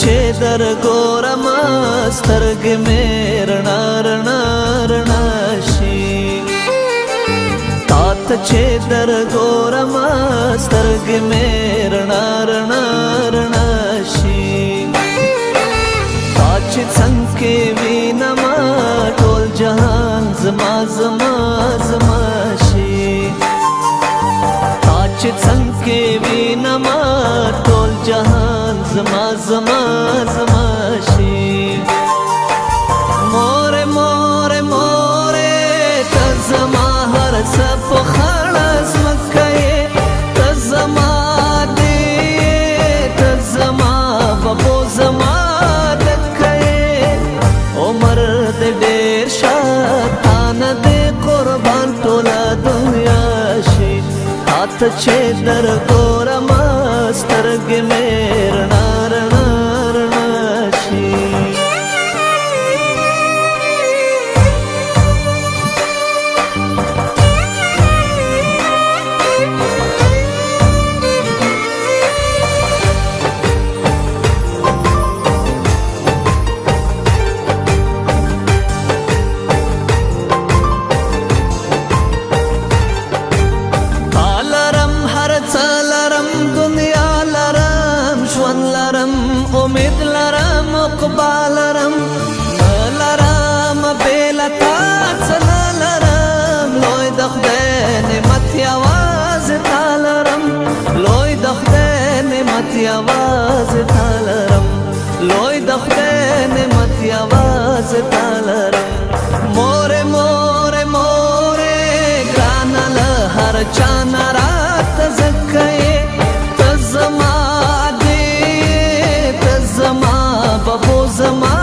چې در ګورم سترګې مې رڼا رڼا رڼا شي تا ته چې در ګورم سترګې مې رڼا رڼا رڼا شي تا چې څنګ کې وینم ټول جهان زما زما زما شي تا چې څنګ کې وینم ټول جهان زما زما زما شي مور مور مور ته زما هر څه په خړه ځمکه یې ته زما دې ته زما ببو زما دکه یې عمر دې ډېر شه تا نه دې قربان ټوله دنیا شي تا ته چې در ګورم سترګې مې رڼا رڼا رڼا شي امید لرم اقبال لرم لرم بیله تا څه نه لرم لوی د خدای نعمت یوازې تا لرم لوی د خدای نعمت یوازې تا لرم لوی د خدای نعمت یوازې تا لرم مورې مورې مورې ګرانه له هر چا نه راته ځکه یې ته زما ببو زما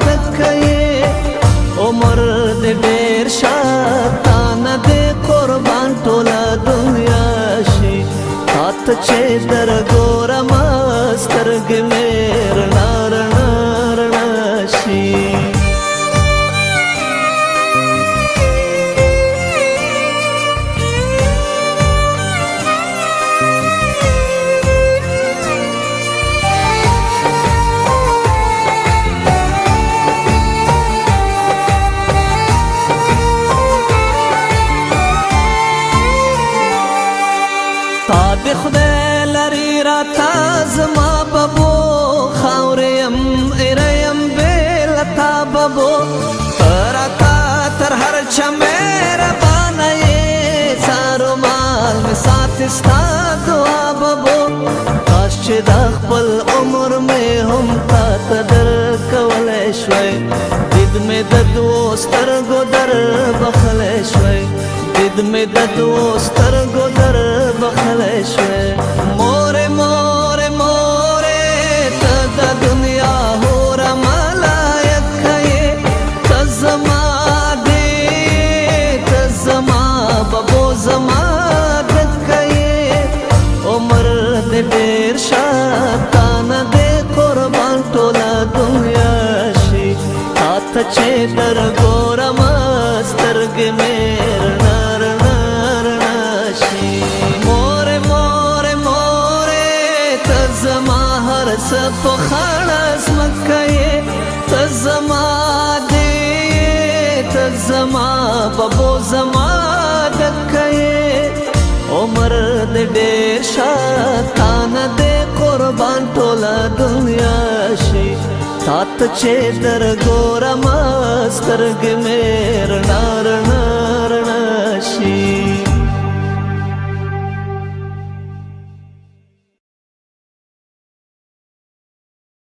دکه یې عمر دې ډېر شه تا نه دې قربان ټوله دنیا شي تا ته چې در ګورم سترګې مې رڼا رڼا رڼا شي د خدای لري راته زما ببو خاورې یم ایره یم بېله تا ببو ته راته تر هر چا مهربانه یې سارو مال مې ساتې ستا دعا ببو کاش چې دا خپل عمر مې هم تا ته درکولی شوی دید مې د دوو سترګو در بخلی شوی دید مې د دوو سترګو در بخلی شوی مورې مورې مورې ته د دنیا هوره ملایکه یې ته زما دې ته زما ببو زما دکه یې عمر دې ډېر شه تا نه دې قربان ټوله دنیا شي تا ته چې در ګورم سترګې مې رڼا رڼا رڼا شي مورې مورې مورې ته زما هر څه په خړه ځمکه یې ته زما دې ته زما ببو زما دکه یې عمر دې ډېر شه تا نه دې قربان ټوله دنیا شي تا ته چې در ګورم سترګې مې رڼا